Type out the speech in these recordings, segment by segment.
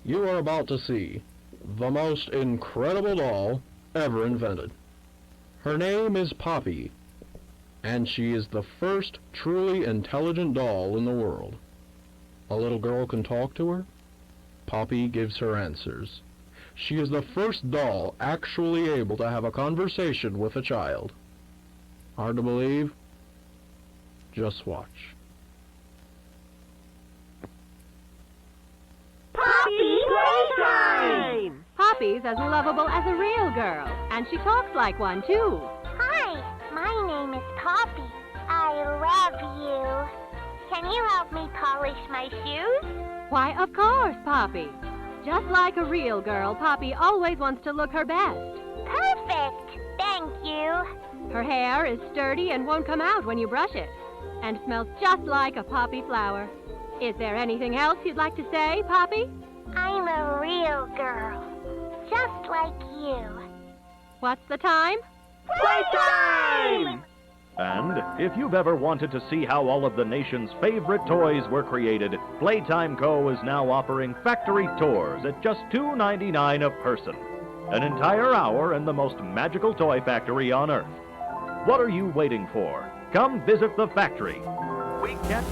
You are about to see the most incredible doll ever invented. Her name is Poppy, and she is the first truly intelligent doll in the world. A little girl can talk to her. Poppy gives her answers. She is the first doll actually able to have a conversation with a child. Hard to believe? Just watch. Poppy playtime! Poppy's as lovable as a real girl, and she talks like one, too. Hi, my name is Poppy. I love you. Can you help me polish my shoes? Why, of course, Poppy. Just like a real girl, Poppy always wants to look her best. Perfect! Thank you. Her hair is sturdy and won't come out when you brush it, and smells just like a poppy flower. Is there anything else you'd like to say, Poppy? I'm a real girl, just like you. What's the time? Playtime! And if you've ever wanted to see how all of the nation's favorite toys were created, Playtime Co. is now offering factory tours at just $2.99 a person. An entire hour in the most magical toy factory on Earth. What are you waiting for? Come visit the factory. We can't...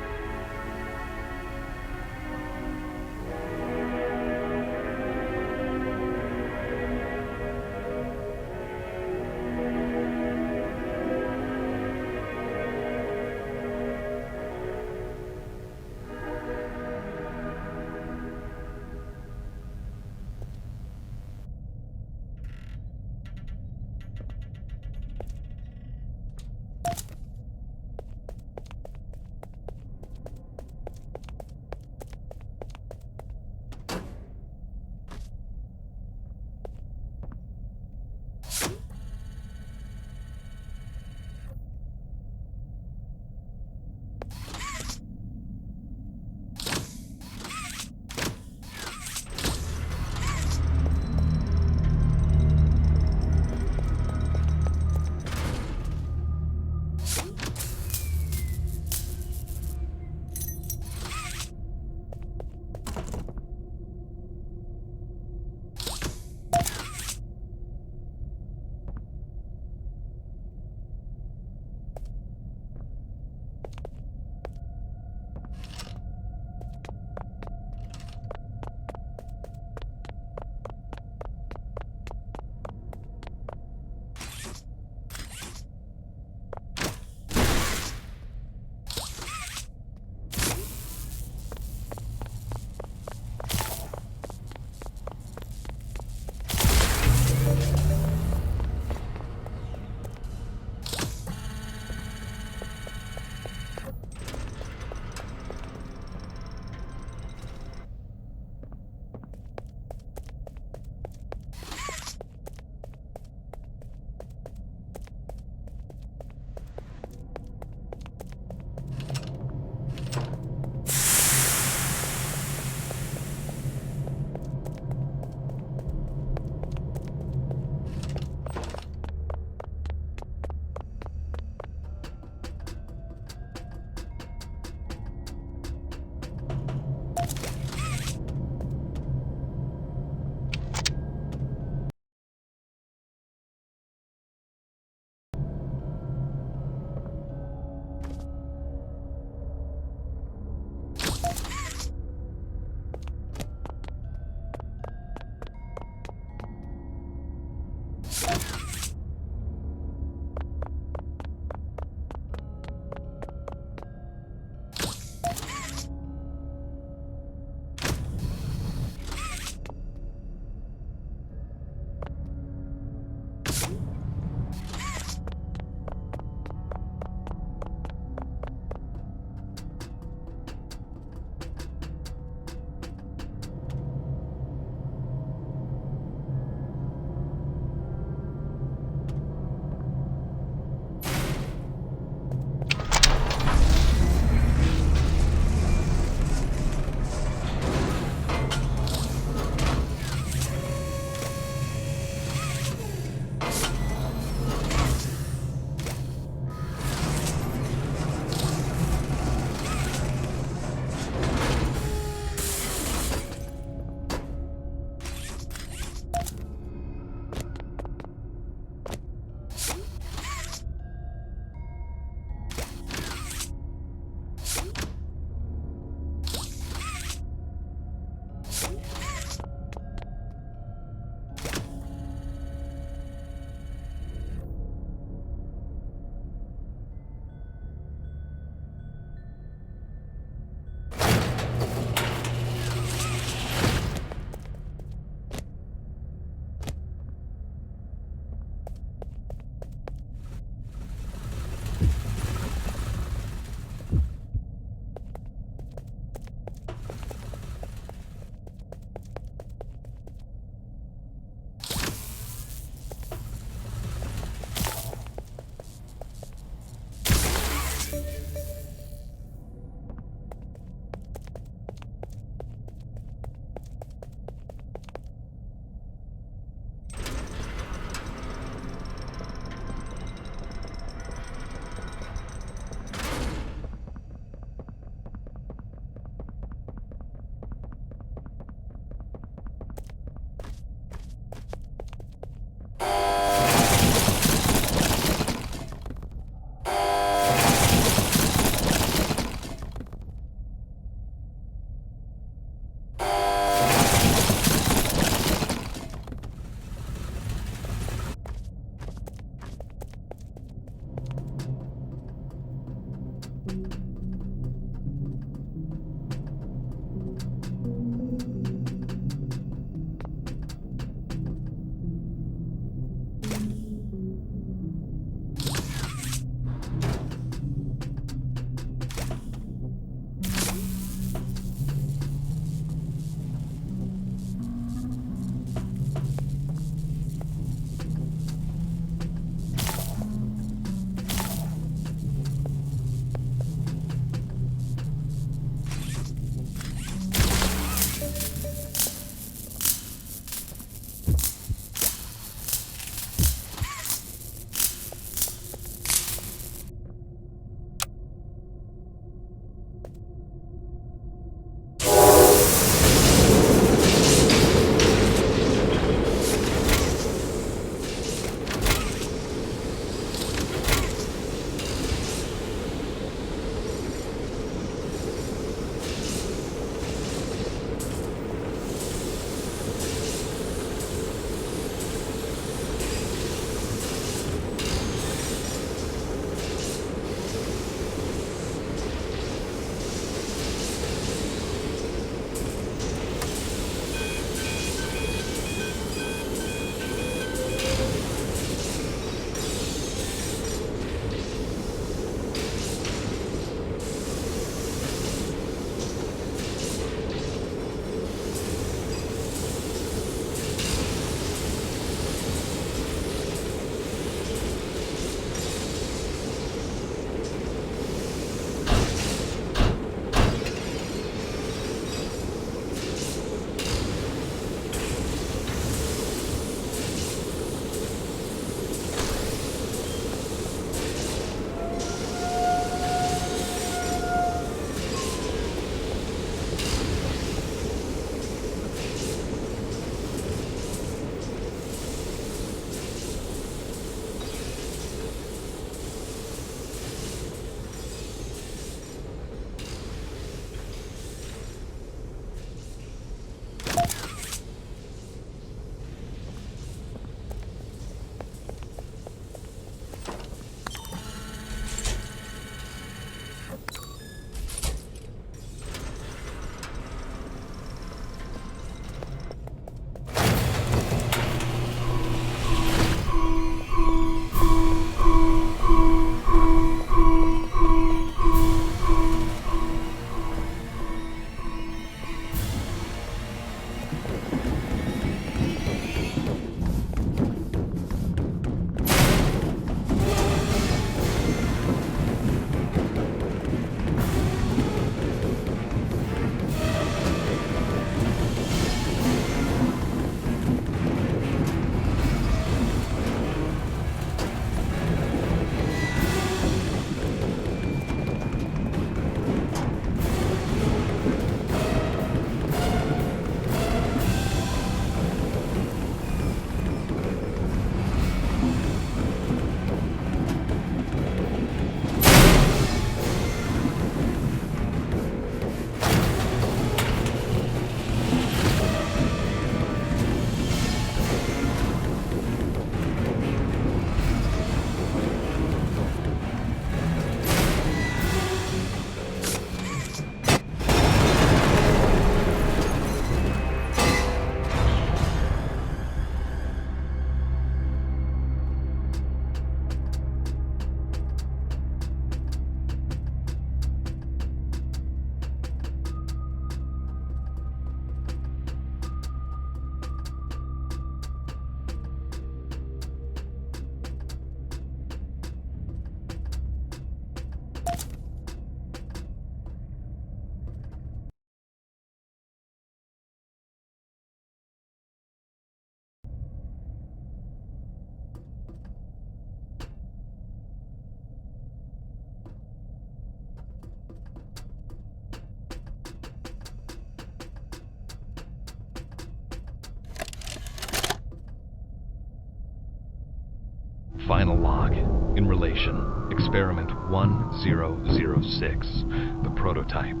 Operation, Experiment 1006, the prototype.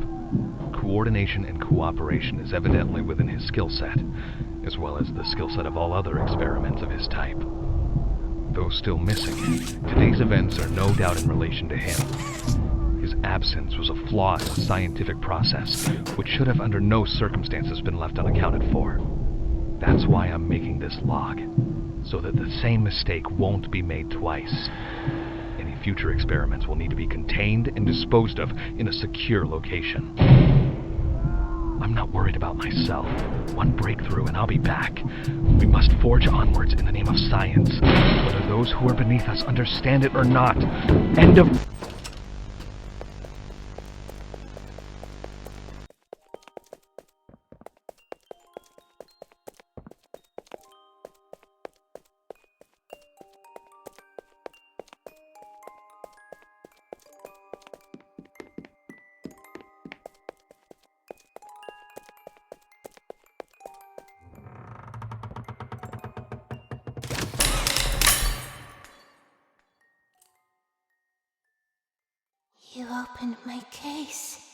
Coordination and cooperation is evidently within his skill set, as well as the skill set of all other experiments of his type. Though still missing, today's events are no doubt in relation to him. His absence was a flaw in the scientific process, which should have under no circumstances been left unaccounted for. That's why I'm making this log, so that the same mistake won't be made twice. Any future experiments will need to be contained and disposed of in a secure location. I'm not worried about myself. One breakthrough and I'll be back. We must forge onwards in the name of science, whether those who are beneath us understand it or not. End of... You opened my case.